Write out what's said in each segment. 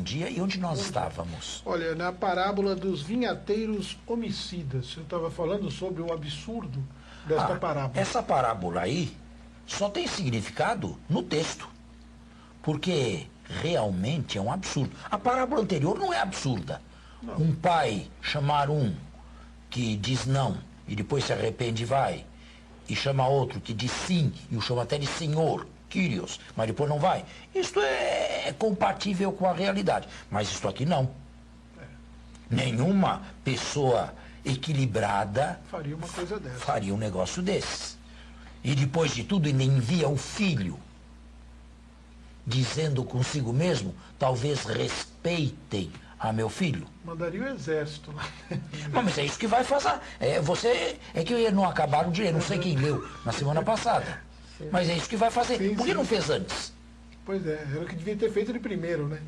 bom dia. E onde nós estávamos? Olha, na parábola dos vinhateiros homicidas, eu estava falando sobre o absurdo desta parábola. Essa parábola aí só tem significado no texto, porque realmente é um absurdo. A parábola anterior não é absurda. Não. Um pai chamar um que diz não e depois se arrepende e vai, e chama outro que diz sim e o chama até de senhor, Kyrios, mas depois não vai. Isto é compatível com a realidade, mas isto aqui não. Nenhuma pessoa equilibrada faria uma coisa dessa. Faria um negócio desse. E depois de tudo ele envia o filho, dizendo consigo mesmo, talvez respeitem a meu filho. Mandaria o exército lá. Mas é isso que vai fazer. É que não acabaram de ler, não sei quem leu na semana passada. Sim. Mas é isso que vai fazer. Sim, por que não fez antes? Pois é, era o que devia ter feito de primeiro, né?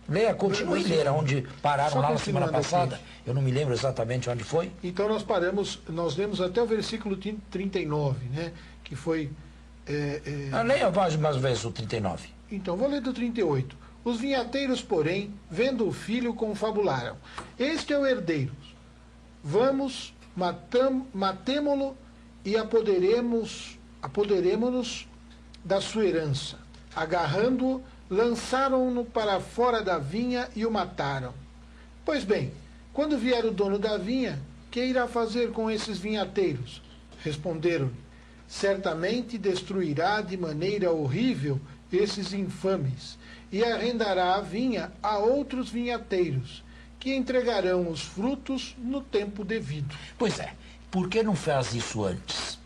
Leia, continue a ler, onde pararam lá na semana passada. Eu não me lembro exatamente onde foi. Então nós lemos até o versículo 39, né? Que foi... Leia mais vezes o 39. Então, vou ler do 38. Os vinhateiros, porém, vendo o filho, confabularam. Este é o herdeiro. Vamos, matemo-lo e apoderemo-nos da sua herança. Agarrando-o, lançaram-no para fora da vinha e o mataram. Pois bem, quando vier o dono da vinha, que irá fazer com esses vinhateiros? Responderam-lhe: certamente destruirá de maneira horrível esses infames, e arrendará a vinha a outros vinhateiros, que entregarão os frutos no tempo devido. Pois é, por que não faz isso antes?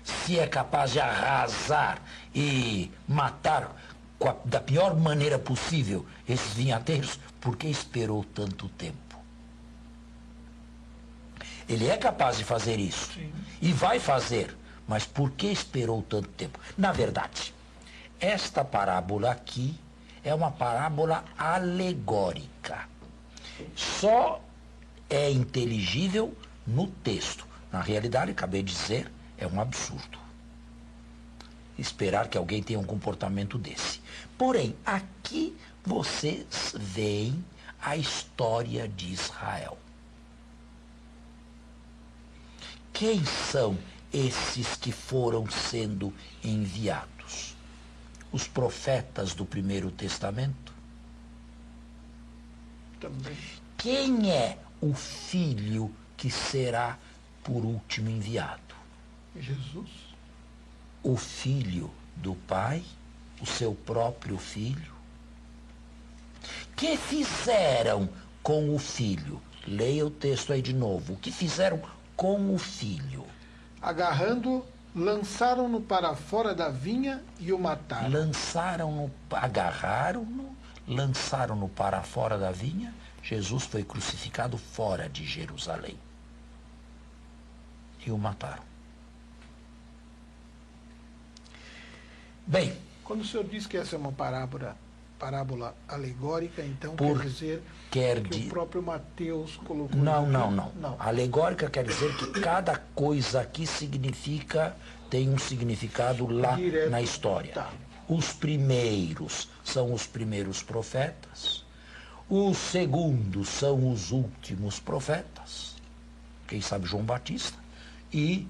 Se é capaz de arrasar e matar da pior maneira possível esses vinhateiros, por que esperou tanto tempo? Ele é capaz de fazer isso. Sim. E vai fazer, mas por que esperou tanto tempo? Na verdade, esta parábola aqui é uma parábola alegórica. Só é inteligível no texto. Na realidade, acabei de dizer, é um absurdo esperar que alguém tenha um comportamento desse. Porém, aqui vocês veem a história de Israel. Quem são esses que foram sendo enviados? Os profetas do Primeiro Testamento? Também. Quem é o filho que será por último enviado? Jesus. O filho do Pai, o seu próprio filho. Que fizeram com o filho? Leia o texto aí de novo. O que fizeram com o filho? Agarrando, lançaram-no para fora da vinha e o mataram. Lançaram-no, agarraram-no, lançaram-no para fora da vinha. Jesus foi crucificado fora de Jerusalém. E o mataram. Bem, quando o senhor diz que essa é uma parábola alegórica, então quer dizer que o próprio Mateus colocou... Não. Alegórica quer dizer que cada coisa aqui tem um significado lá direto na história. Tá. Os primeiros são os primeiros profetas, os segundos são os últimos profetas, quem sabe João Batista, e,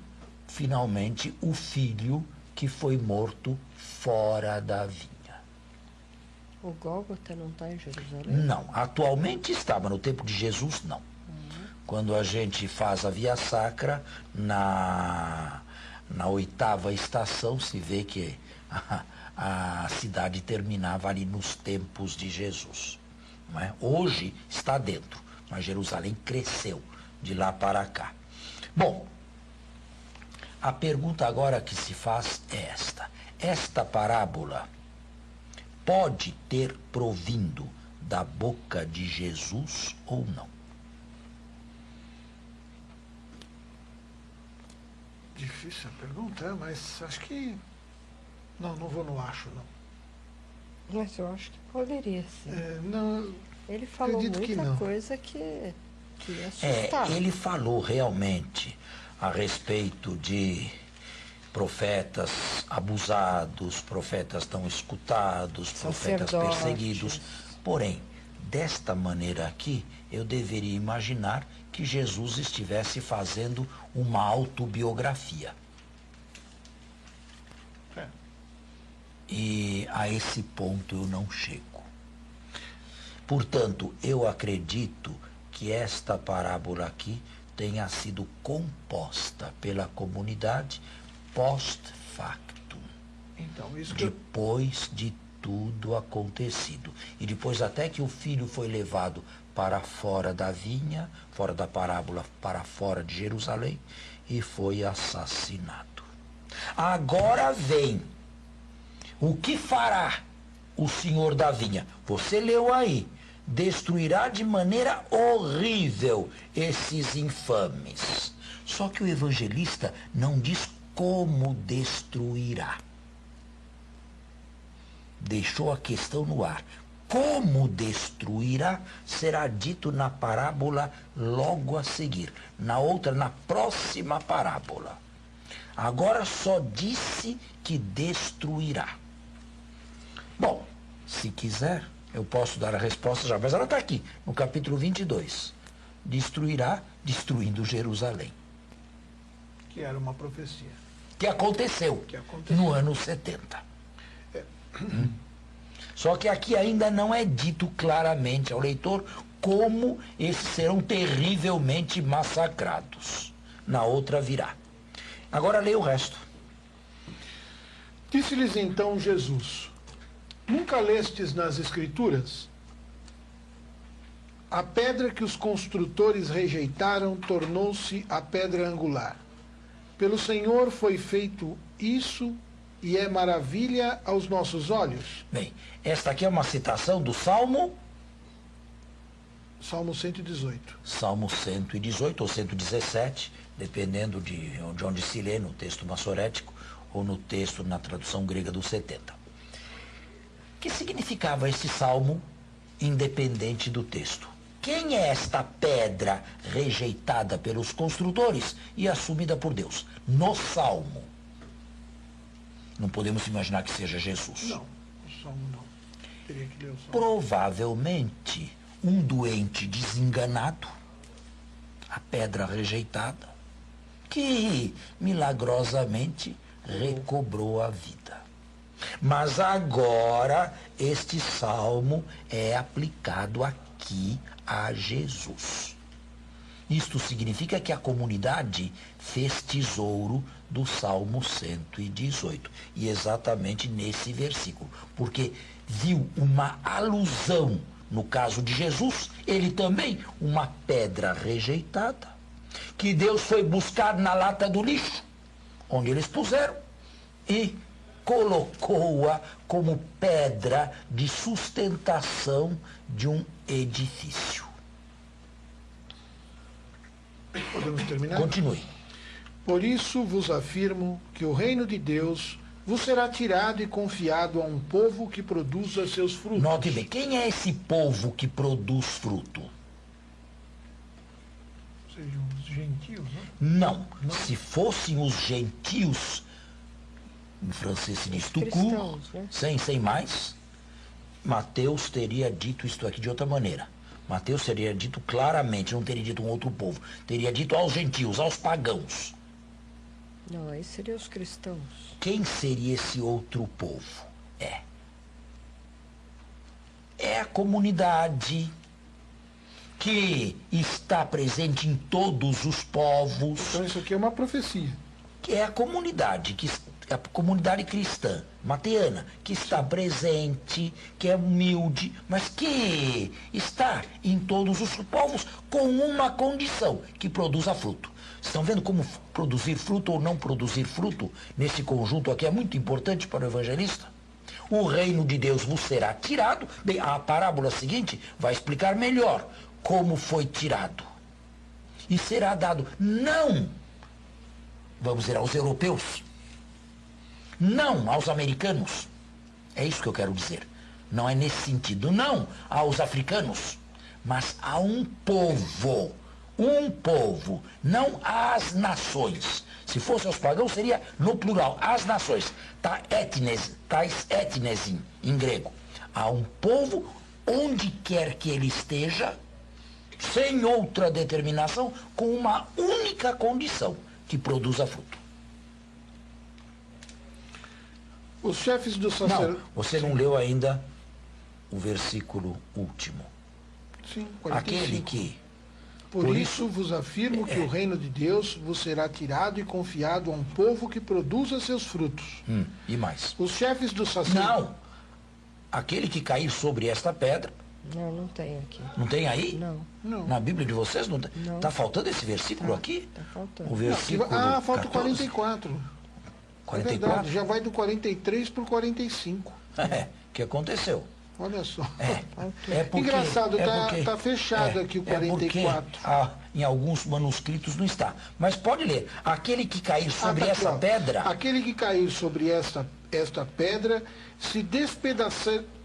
finalmente, o filho que foi morto fora da vinha. O Gólgota não está em Jerusalém? Não, atualmente estava, no tempo de Jesus não. Quando a gente faz a Via Sacra, na 8ª estação, se vê que a cidade terminava ali nos tempos de Jesus. Não é? Hoje está dentro, mas Jerusalém cresceu de lá para cá. Bom, a pergunta agora que se faz é esta. Esta parábola pode ter provindo da boca de Jesus ou não? Difícil a pergunta, mas acho que... Não vou no acho, não. Mas eu acho que poderia ser. Não, ele falou muita coisa que assustava. Ele falou realmente a respeito de profetas abusados, profetas não escutados, profetas perseguidos. Porém, Desta maneira aqui, eu deveria imaginar que Jesus estivesse fazendo uma autobiografia. E a esse ponto eu não chego. Portanto, eu acredito que esta parábola aqui tenha sido composta pela comunidade post-factum. Então, depois de tudo acontecido. E depois até que o filho foi levado para fora da vinha, fora da parábola, para fora de Jerusalém, e foi assassinado. Agora vem. O que fará o senhor da vinha? Você leu aí. Destruirá de maneira horrível esses infames. Só que o evangelista não diz como destruirá. Deixou a questão no ar. Como destruirá será dito na parábola logo a seguir. Na outra, na próxima parábola. Agora só disse que destruirá. Bom, se quiser, eu posso dar a resposta já, mas ela está aqui, no capítulo 22. Destruirá, destruindo Jerusalém. Que era uma profecia. Que aconteceu no ano 70. Só que aqui ainda não é dito claramente ao leitor como esses serão terrivelmente massacrados. Na outra virá. Agora leia o resto. Disse-lhes então Jesus: nunca lestes nas Escrituras? A pedra que os construtores rejeitaram tornou-se a pedra angular. Pelo Senhor foi feito isso e é maravilha aos nossos olhos. Bem, esta aqui é uma citação do Salmo? Salmo 118. Salmo 118 ou 117, dependendo de onde se lê, no texto massorético ou no texto na tradução grega do 70. O que significava esse salmo, independente do texto? Quem é esta pedra rejeitada pelos construtores e assumida por Deus? No salmo. Não podemos imaginar que seja Jesus. Não, o salmo não. Teria que ler o salmo. Provavelmente um doente desenganado, a pedra rejeitada, que milagrosamente recobrou a vida. Mas agora este salmo é aplicado aqui a Jesus. Isto significa que a comunidade fez tesouro do Salmo 118. E exatamente nesse versículo. Porque viu uma alusão, no caso de Jesus, ele também, uma pedra rejeitada, que Deus foi buscar na lata do lixo, onde eles puseram, e colocou-a como pedra de sustentação de um edifício. Podemos terminar? Continue. Por isso vos afirmo que o reino de Deus vos será tirado e confiado a um povo que produza seus frutos. Note bem, quem é esse povo que produz fruto? Sejam os gentios, né? Não. Se fossem os gentios, em francês se diz tout court, né? sem mais, Mateus teria dito isto aqui de outra maneira. Mateus teria dito claramente, não teria dito um outro povo. Teria dito aos gentios, aos pagãos. Não, aí seriam os cristãos. Quem seria esse outro povo? É a comunidade que está presente em todos os povos. Então isso aqui é uma profecia. Que é a comunidade, a comunidade cristã, mateana, que está presente, que é humilde, mas que está em todos os povos com uma condição, que produza fruto. Estão vendo como produzir fruto ou não produzir fruto nesse conjunto aqui é muito importante para o evangelista? O reino de Deus vos será tirado. Bem, a parábola seguinte vai explicar melhor como foi tirado. E será dado não, vamos dizer, aos europeus, não aos americanos. É isso que eu quero dizer. Não é nesse sentido. Não aos africanos, mas a um povo. Um povo, não às nações. Se fosse aos pagãos, seria no plural, as nações. Tais etnesin, em grego. A um povo onde quer que ele esteja, sem outra determinação, com uma única condição, que produza fruto. Os chefes do sacerdote... Não, você não leu ainda o versículo último. Sim, 45. Aquele que... Por isso vos afirmo que o reino de Deus vos será tirado e confiado a um povo que produza seus frutos. E mais? Os chefes do sacerdote... Não. Aquele que cair sobre esta pedra... Não tem aqui. Não tem aí? Não. Na Bíblia de vocês não tem? Não. Está faltando esse versículo aqui? Está faltando. O versículo falta o 14. 44. 44? É verdade, já vai do 43 para o 45. O que aconteceu? Olha só. É porque, engraçado, tá fechado aqui o 44. Em alguns manuscritos não está. Mas pode ler. Aquele que cair sobre Tá aqui, essa ó. pedra... Aquele que cair sobre esta pedra se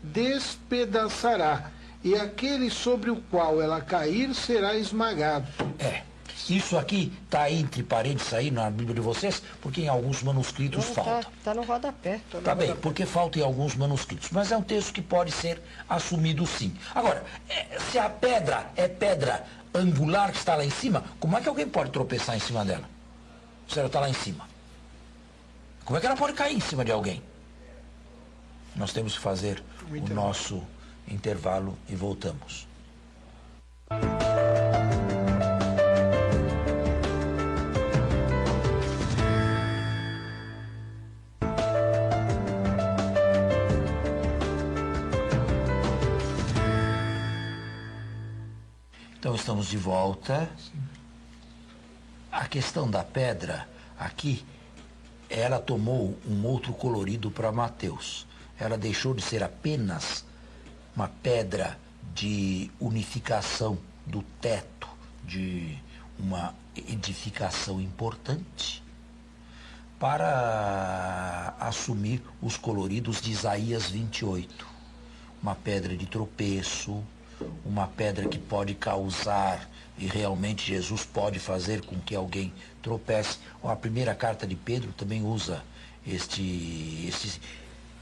despedaçará, e aquele sobre o qual ela cair será esmagado. Isso aqui está entre parênteses aí na Bíblia de vocês, porque em alguns manuscritos falta. Está no rodapé. Tá bem, porque falta em alguns manuscritos. Mas é um texto que pode ser assumido sim. Agora, se a pedra é pedra angular que está lá em cima, como é que alguém pode tropeçar em cima dela? Se ela está lá em cima. Como é que ela pode cair em cima de alguém? Nós temos que fazer o nosso intervalo e voltamos. Então estamos de volta. A questão da pedra aqui, ela tomou um outro colorido para Mateus. Ela deixou de ser apenas uma pedra de unificação do teto de uma edificação importante para assumir os coloridos de Isaías 28. Uma pedra de tropeço, uma pedra que pode causar, e realmente Jesus pode fazer com que alguém tropece. A primeira carta de Pedro também usa este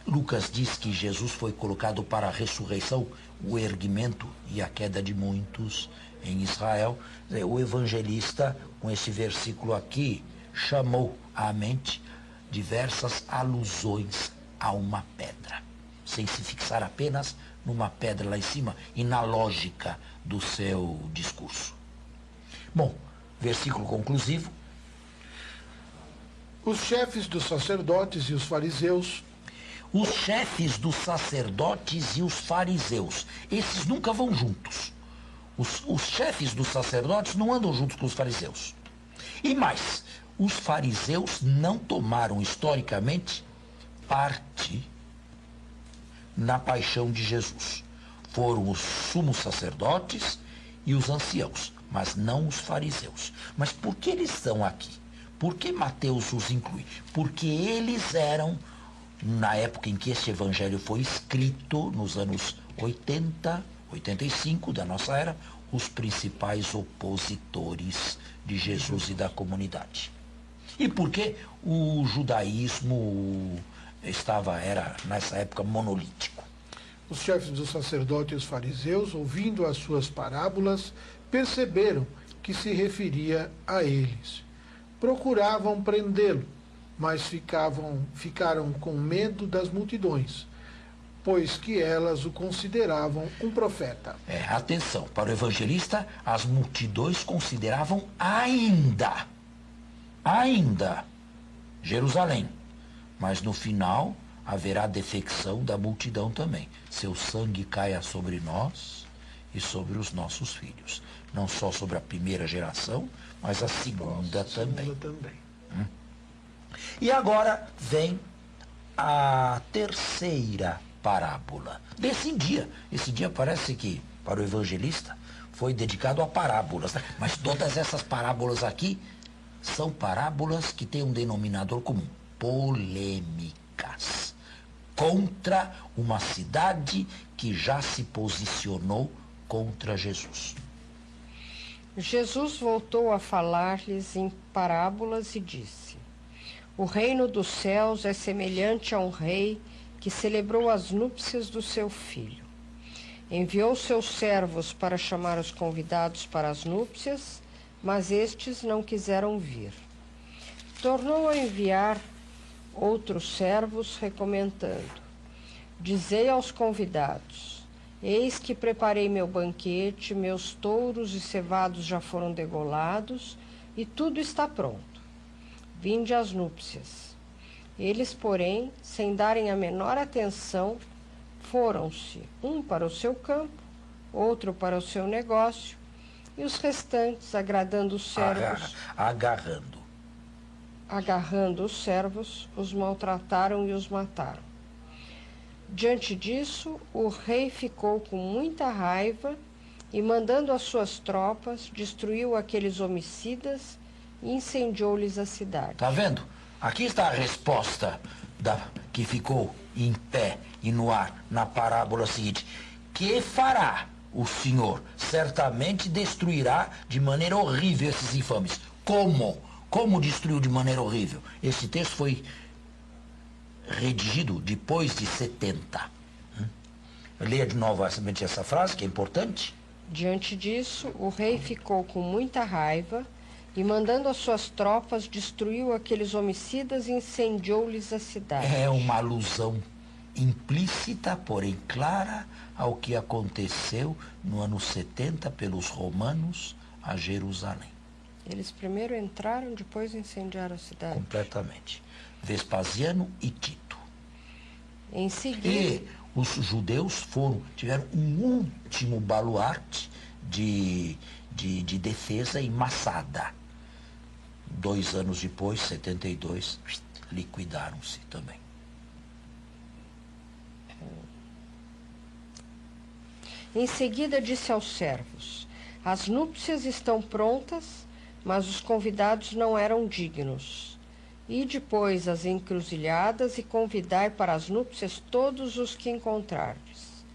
Lucas diz que Jesus foi colocado para a ressurreição, o erguimento e a queda de muitos em Israel. O evangelista, com esse versículo aqui, chamou à mente diversas alusões a uma pedra, sem se fixar apenas numa pedra lá em cima e na lógica do seu discurso. Bom, versículo conclusivo. Os chefes dos sacerdotes e os fariseus... Os chefes dos sacerdotes e os fariseus, esses nunca vão juntos. Os chefes dos sacerdotes não andam juntos com os fariseus. E mais, os fariseus não tomaram historicamente parte na paixão de Jesus. Foram os sumos sacerdotes e os anciãos, mas não os fariseus. Mas por que eles estão aqui? Por que Mateus os inclui? Porque eles eram, na época em que este evangelho foi escrito, nos anos 80, 85 da nossa era, os principais opositores de Jesus e da comunidade. E por que o judaísmo era nessa época monolítico? Os chefes dos sacerdotes e os fariseus, ouvindo as suas parábolas, perceberam que se referia a eles. Procuravam prendê-lo, mas ficaram com medo das multidões, pois que elas o consideravam um profeta. Atenção, para o evangelista, as multidões consideravam ainda Jerusalém. Mas no final haverá defecção da multidão também. Seu sangue caia sobre nós e sobre os nossos filhos. Não só sobre a primeira geração, mas a segunda também. E agora vem a terceira parábola desse dia. Esse dia parece que, para o evangelista, foi dedicado a parábolas, né? Mas todas essas parábolas aqui são parábolas que têm um denominador comum: polêmicas, contra uma cidade que já se posicionou contra Jesus. Jesus voltou a falar-lhes em parábolas e disse: O reino dos céus é semelhante a um rei que celebrou as núpcias do seu filho. Enviou seus servos para chamar os convidados para as núpcias, mas estes não quiseram vir. Tornou a enviar outros servos, recomendando: dizei aos convidados: eis que preparei meu banquete, meus touros e cevados já foram degolados, e tudo está pronto. Vinde às núpcias. Eles, porém, sem darem a menor atenção, foram-se, um para o seu campo, outro para o seu negócio, e os restantes, agradando os servos, agarrando os servos, os maltrataram e os mataram. Diante disso, o rei ficou com muita raiva e, mandando as suas tropas, destruiu aqueles homicidas e incendiou-lhes a cidade. Tá vendo? Aqui está a resposta que ficou em pé e no ar na parábola seguinte. Que fará o Senhor? Certamente destruirá de maneira horrível esses infames. Como? Como destruiu de maneira horrível? Esse texto foi redigido depois de 70. Leia de novamente essa frase, que é importante. Diante disso, o rei ficou com muita raiva e, mandando as suas tropas, destruiu aqueles homicidas e incendiou-lhes a cidade. É uma alusão implícita, porém clara, ao que aconteceu no ano 70 pelos romanos a Jerusalém. Eles primeiro entraram, depois incendiaram a cidade. Completamente. Vespasiano e Tito. Em seguida... E os judeus tiveram um último baluarte de defesa em Massada. 2 anos depois, 72, liquidaram-se também. Em seguida disse aos servos: as núpcias estão prontas, mas os convidados não eram dignos. E depois as encruzilhadas e convidai para as núpcias todos os que encontrardes.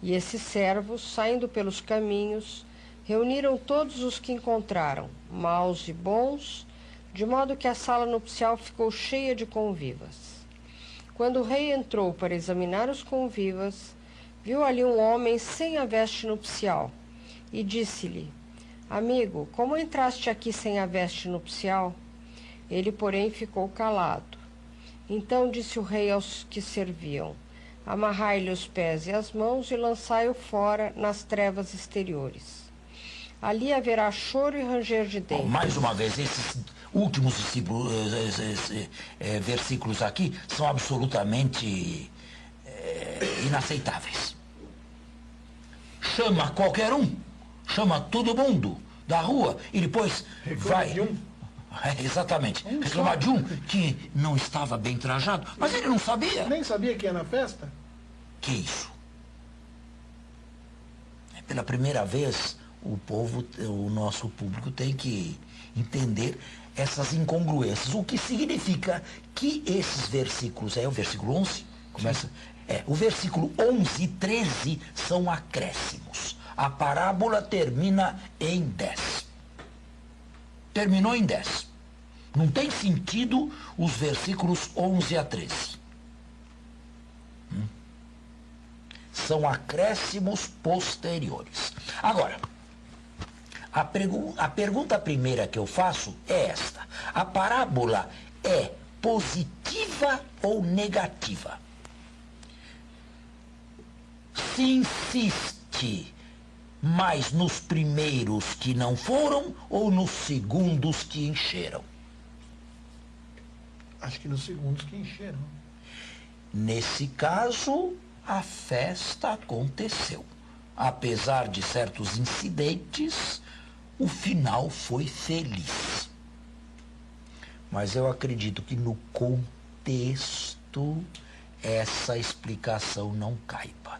E esses servos, saindo pelos caminhos, reuniram todos os que encontraram, maus e bons, de modo que a sala nupcial ficou cheia de convivas. Quando o rei entrou para examinar os convivas, viu ali um homem sem a veste nupcial e disse-lhe: amigo, como entraste aqui sem a veste nupcial? Ele, porém, ficou calado. Então disse o rei aos que serviam: amarrai-lhe os pés e as mãos e lançai-o fora nas trevas exteriores. Ali haverá choro e ranger de dentes. Mais uma vez, esses últimos versículos aqui são absolutamente inaceitáveis. Chama qualquer um, chama todo mundo da rua e depois vai... de um. Exatamente. Reclamar de um que não estava bem trajado, mas ele não sabia. Nem sabia que ia na festa? Que isso? Pela primeira vez, o nosso público tem que entender essas incongruências. O que significa que esses versículos, o versículo 11, começa... o versículo 11 e 13 são acréscimos. A parábola termina em 10. Terminou em 10. Não tem sentido os versículos 11 a 13. São acréscimos posteriores. Agora, a pergunta primeira que eu faço é esta: a parábola é positiva ou negativa? Se insiste mais nos primeiros que não foram ou nos segundos que encheram? Acho que nos segundos que encheram. Nesse caso, a festa aconteceu. Apesar de certos incidentes, o final foi feliz. Mas eu acredito que no contexto essa explicação não caiba,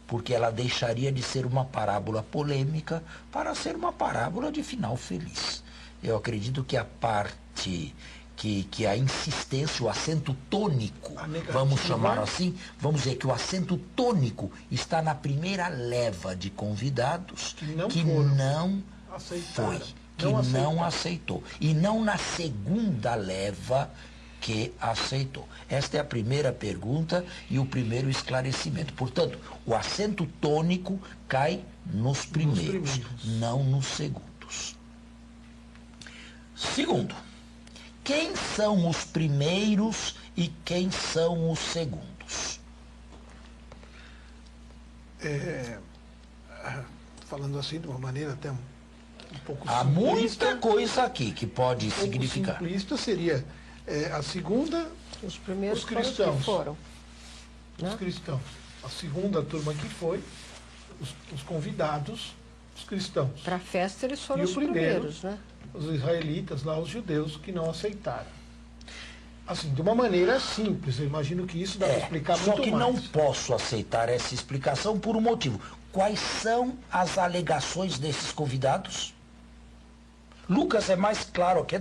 porque ela deixaria de ser uma parábola polêmica para ser uma parábola de final feliz. Eu acredito que a parte, que a insistência, o acento tônico, vamos chamar assim, vamos dizer que o acento tônico está na primeira leva de convidados que não aceitou, e não na segunda leva que aceitou. Esta é a primeira pergunta e o primeiro esclarecimento. Portanto, o acento tônico cai nos primeiros, não nos segundos. Segundo, quem são os primeiros e quem são os segundos? Falando assim de uma maneira até um pouco Há simplista, muita coisa aqui que pode um pouco significar. simplista seria a segunda, Os primeiros os cristãos. foram. Os cristãos. A segunda turma que foi, os convidados, os cristãos. Para a festa eles foram E o os primeiro? primeiros, né? Os israelitas lá, os judeus, que não aceitaram. Assim, de uma maneira simples, eu imagino que isso dá para explicar Só muito que mais. não posso aceitar essa explicação por um motivo. Quais são as alegações desses convidados? Lucas é mais claro até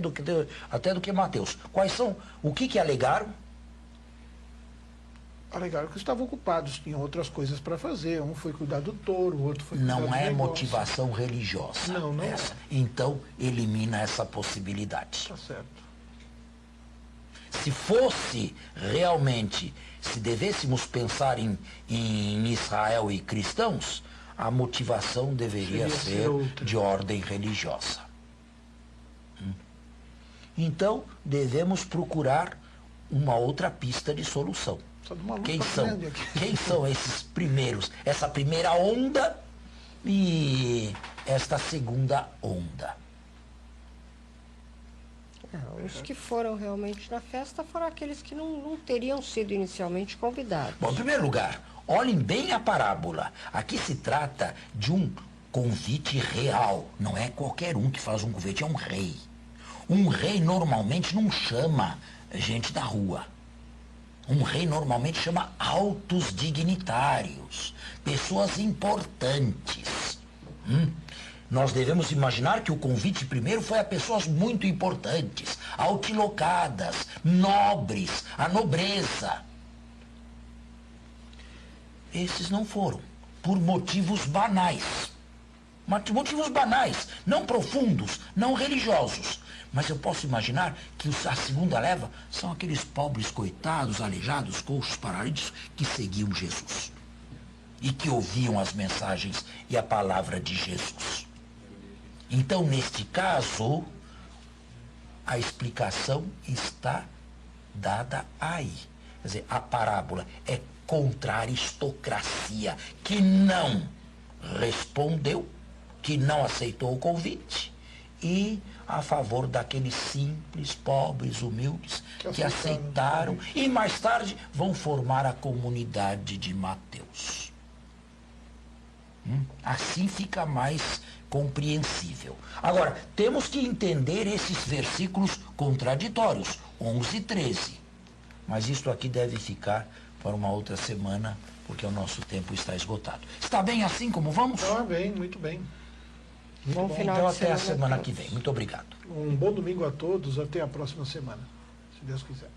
do que Mateus. Quais são? O que alegaram? Alegaram que estavam ocupados, tinham outras coisas para fazer. Um foi cuidar do touro, o outro foi cuidar Não do é negócio. motivação religiosa. Não, não essa. Então, elimina essa possibilidade. Tá certo. Se fosse realmente, se devêssemos pensar em Israel e cristãos, a motivação deveria Seria ser outra. de ordem religiosa. Então, devemos procurar uma outra pista de solução. Só de uma luta Quem são? grande aqui. Quem são esses primeiros? Essa primeira onda e esta segunda onda. Os que foram realmente na festa foram aqueles que não teriam sido inicialmente convidados. Bom, em primeiro lugar, olhem bem a parábola. Aqui se trata de um convite real. Não é qualquer um que faz um convite, é um rei. Um rei normalmente não chama gente da rua. Um rei normalmente chama altos dignitários, pessoas importantes. Nós devemos imaginar que o convite primeiro foi a pessoas muito importantes, altilocadas, nobres, a nobreza. Esses não foram, por motivos banais. Motivos banais, não profundos, não religiosos. Mas eu posso imaginar que a segunda leva são aqueles pobres coitados, aleijados, coxos, paralíticos, que seguiam Jesus. E que ouviam as mensagens e a palavra de Jesus. Então, neste caso, a explicação está dada aí. Quer dizer, a parábola é contra a aristocracia, que não respondeu, que não aceitou o convite, e a favor daqueles simples, pobres, humildes, que aceitaram e mais tarde vão formar a comunidade de Mateus. Assim fica mais compreensível. Agora, temos que entender esses versículos contraditórios, 11 e 13. Mas isto aqui deve ficar para uma outra semana, porque o nosso tempo está esgotado. Está bem assim como vamos? Está bem, muito bem. Bom final Então de até a semana semana a que todos. vem. Muito obrigado. Um bom domingo a todos, até a próxima semana, se Deus quiser.